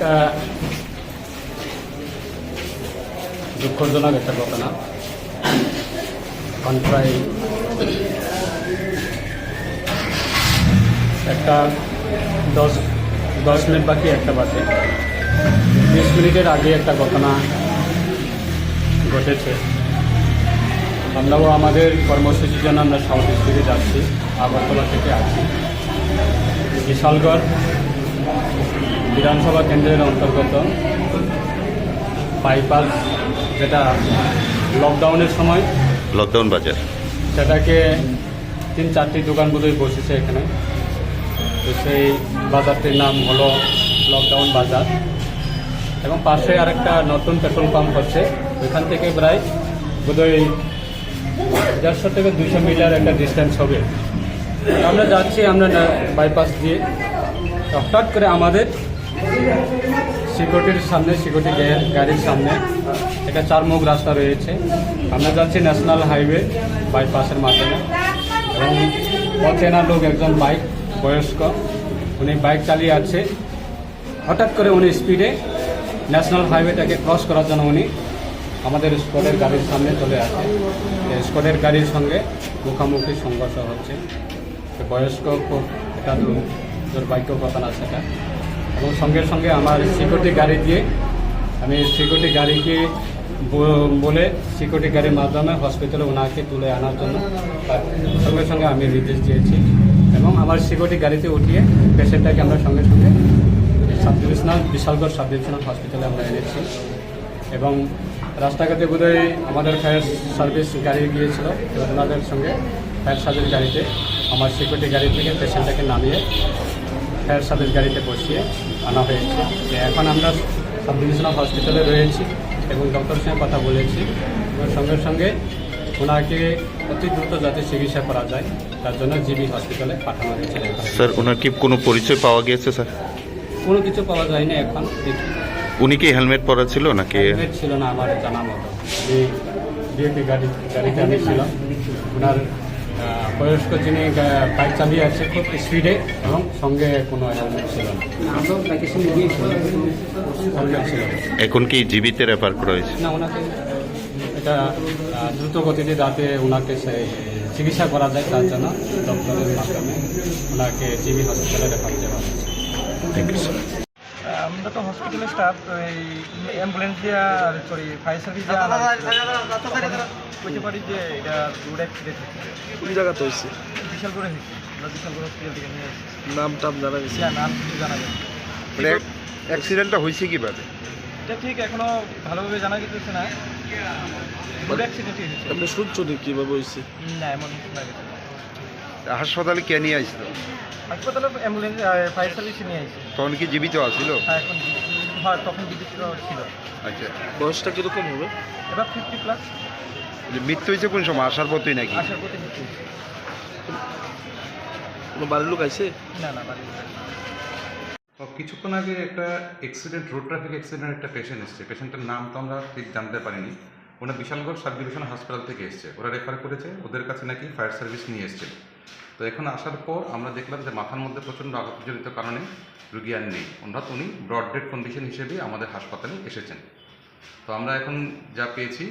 একটা দুঃখজনক একটা ঘটনা। এখন প্রায় একটা 10 মিনিট বাকি একটা বাজে, 20 মিনিটের আগে একটা ঘটনা ঘটেছে। আমরাও আমাদের কর্মসূচির জন্য আমরা সাউথ স্ট্রিটে যাচ্ছি, আগরতলা থেকে আছি। বিশালগড় বিধানসভা কেন্দ্রের অন্তর্গত বাইপাস, যেটা লকডাউনের সময় লকডাউন বাজার, সেটাকে 3-4টি দোকান বোধহয় বসেছে এখানে। তো সেই বাজারটির নাম হলো লকডাউন বাজার, এবং পাশে আরেকটা নতুন পেট্রোল পাম্প হচ্ছে। ওইখান থেকে প্রায় বোধহয় 150 থেকে 200 মিটার একটা ডিস্টেন্স হবে। আমরা যাচ্ছি, আমরা বাইপাস দিয়ে, হঠাৎ করে আমাদের সিকিউরিটির সামনে, সিকিউরিটি গাড়ির সামনে একটা 4 মুখ রাস্তা রয়েছে। আমরা যাচ্ছি ন্যাশনাল হাইওয়ে বাইপাসের মাধ্যমে, এবং অচেনা লোক একজন বাইক, বয়স্ক, উনি বাইক চালিয়ে আছে। হঠাৎ করে উনি স্পিডে ন্যাশনাল হাইওয়েটাকে ক্রস করার জন্য উনি আমাদের স্কোয়াডের গাড়ির সামনে চলে আসে। স্কোয়াডের গাড়ির সঙ্গে মুখোমুখি সংঘর্ষ হচ্ছে। বয়স্ক খুব একটা দুর্ভাগ্য ঘটনা সেটা, এবং সঙ্গে সঙ্গে আমার সিকিউরিটি গাড়ি দিয়ে, আমি সিকিউরিটি গাড়িকে বলে সিকিউরিটি গাড়ির মাধ্যমে হসপিটালে ওনাকে তুলে আনার জন্য সঙ্গে সঙ্গে আমি নির্দেশ দিয়েছি, এবং আমার সিকিউরিটি গাড়িতে উঠিয়ে পেশেন্টটাকে আমরা সঙ্গে সঙ্গে বিশালগড় সাব ডিভিশনাল হসপিটালে আমরা এনেছি। এবং রাস্তাঘাটে বোধহয় আমাদের ফায়ার সার্ভিস গাড়ি গিয়েছিল, এবার ওনাদের সঙ্গে ফায়ার সার্ভিস গাড়িতে আমার সিকিউরিটি গাড়ি থেকে পেশেন্টটাকে নামিয়ে ফায়ার সার্ভিস গাড়িতে বসিয়ে আনা হয়েছে। এখন আমরা সাব ডিভিশনাল হসপিটালে রয়েছি এবং ডক্টরের সঙ্গে কথা বলেছি, এবং সঙ্গে সঙ্গে ওনাকে অতি দ্রুত যাতে চিকিৎসা করা যায় তার জন্য জিবি হসপিটালে পাঠানো হয়েছে। স্যার ওনার কি কোনো পরিচয় পাওয়া গিয়েছে? স্যার কোনো কিছু পাওয়া যায়নি এখন। উনি কি হেলমেট পরা ছিল নাকি? হেলমেট ছিল না আমার জানা মতো। যে বিএপি গাড়িতে আমি ছিলাম, ওনার বয়স্ক যিনি বাইক চালিয়ে আছে খুব স্পিডে, এবং সঙ্গে কোনো হেলমেট ছিল না। হেলমেট ছিল এখন কি জীবিতে রেফার করা হয়েছে? না, ওনাকে এটা দ্রুত গতিতে যাতে ওনাকে চিকিৎসা করা যায় তার জন্য ডক্টরের মাধ্যমে ওনাকে জিবি হসপিটালে রেফার দেওয়া হয়েছে। Thank you sir. আমরা তো হসপিটালের স্টাফ, এই অ্যাম্বুলেন্স দিয়া সরি ফায়ার সার্ভিস দিয়া বলতে পারি যে এটা রোড অ্যাক্সিডেন্ট হচ্ছে। কোন জায়গাতে হয়েছে? বিশালগড়ে হয়েছে, আমরা বিশালগড় হসপিটাল থেকে নিয়ে এসেছি। নাম টাম জানা গেছে? নাম কিছু জানা গেছে। অ্যাক্সিডেন্টটা হয়েছে কিভাবে? এটা ঠিক এখনো ভালোভাবে জানা গেছে না, রোড অ্যাক্সিডেন্টই হয়েছে। আপনি শুনছো নি কিভাবে হয়েছে? না, এমন শোনা গেছে। হাসপাতালে কে নিয়ে আসছিল? হাসপাতালে অ্যাম্বুলেন্স ফায়ার সার্ভিসে নিয়ে আসছে। তখন কি জীবিত আছিল? এখন তখন জীবিত ছিল। আচ্ছা, বয়সটা কিরকম হবে? এবার 50+। মৃত্যু হয়েছে কোন সময়? আসার পথেই নাকি? আসার পথে মৃত্যু হয়েছে। কোনো বাড়ির লোক আইছে? না না, বাড়ি কিছুক্ষণ আগে একটা অ্যাক্সিডেন্ট, রোড ট্রাফিক অ্যাক্সিডেন্ট একটা পেশেন্ট এসছে। পেশেন্টের নাম তো আমরা ঠিক জানতে পারিনি। ওরা বিশালগড় সাব ডিভিশন হাসপাতাল থেকে এসছে, ওরা রেফার করেছে, ওদের কাছে নাকি ফায়ার সার্ভিস নিয়ে এসছে। তো এখন আসার পর আমরা দেখলাম যে মাথার মধ্যে প্রচণ্ড আঘাতজনিত কারণে রুগী আর নেই। উনি ব্রড ডেড কন্ডিশন হিসেবে আমাদের হাসপাতালে এসেছেন। তো আমরা এখন যা পেয়েছি,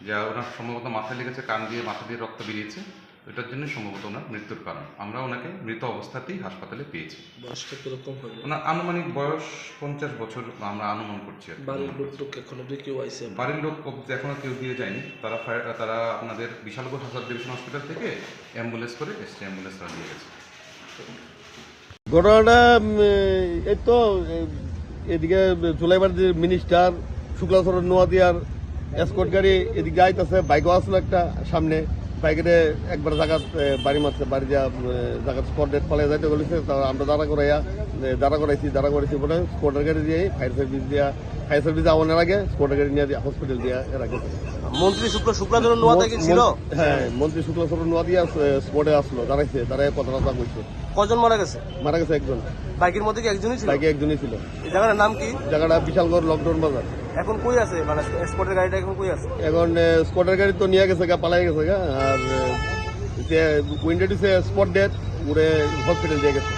যা ওনার সম্ভবত মাথায় লেগেছে, কান দিয়ে মাথা দিয়ে রক্ত বেরিয়েছে, ওইটার জন্য সম্ভবত ওনার মৃত্যুর কারণ। আমরা ওনাকে মৃত অবস্থাতেই হাসপাতালে পেয়েছি। বয়সটা কিরকম হবে? ওনার আনুমানিক বয়স 50 বছর আমরা অনুমান করছি। বাড়ির লোক এখন অব্দি কেউ আইছে? বাড়ির লোক এখনো কেউ দিয়ে যায়নি। তারা আপনাদের বিশালগড় সাব ডিভিশন হসপিটাল থেকে অ্যাম্বুলেন্স করে এসছে, অ্যাম্বুলেন্সরা দিয়ে গেছে। ঘটনাটা এই তো এদিকে চুলাইবার যে মিনিস্টার শুক্লাচরণ নোয়াদিয়ার এসকর্ট গাড়ি এদিকে আইতেছে, বাইকও আসলো একটা সামনে, বাইকের একবার জায়গা বাড়ি মারছে, বাড়ি যা জায়গা স্পট ডেট পালিয়ে যাইতে বলেছে। আমরা দাঁড়া করাইছি বলে স্পটের গাড়ি দিয়ে ফায়ার সার্ভিস আওয়ানোর আগে স্পটের গাড়ি নিয়ে হসপিটাল দিয়ে রাখে। মন্ত্রী শুক্লাচরণ নোয়াদিয়া কি ছিল? হ্যাঁ, মন্ত্রী শুক্লাচরণ নোয়াদিয়া স্পটে আসলো, দাঁড়ায় কথা কইছে। কজন মারা গেছে? মারা গেছে একজন। বাইকের মধ্যে কি একজনই ছিল? বাইকে একজনই ছিল। এই জায়গাটার নাম কি? জায়গাটা বিশালগড় লকডাউন বাজার। এখন কই আছে? মানে স্পটের গাড়িটা এখন কই আছে? এখন স্পটের গাড়ি তো নিয়ে গেছে, পালাই গেছে, আর উইন্ডো দিছে স্পট ডেট, উড়ে হসপিটাল দিয়ে গেছে।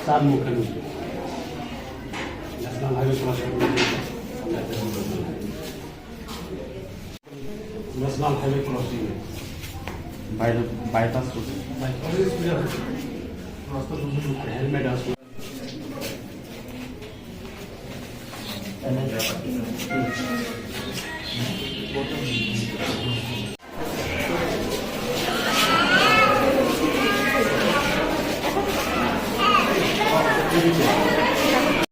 চার মুখের মধ্যে national highway crossing national highway crossing bypass করছে হেলমেট আসবে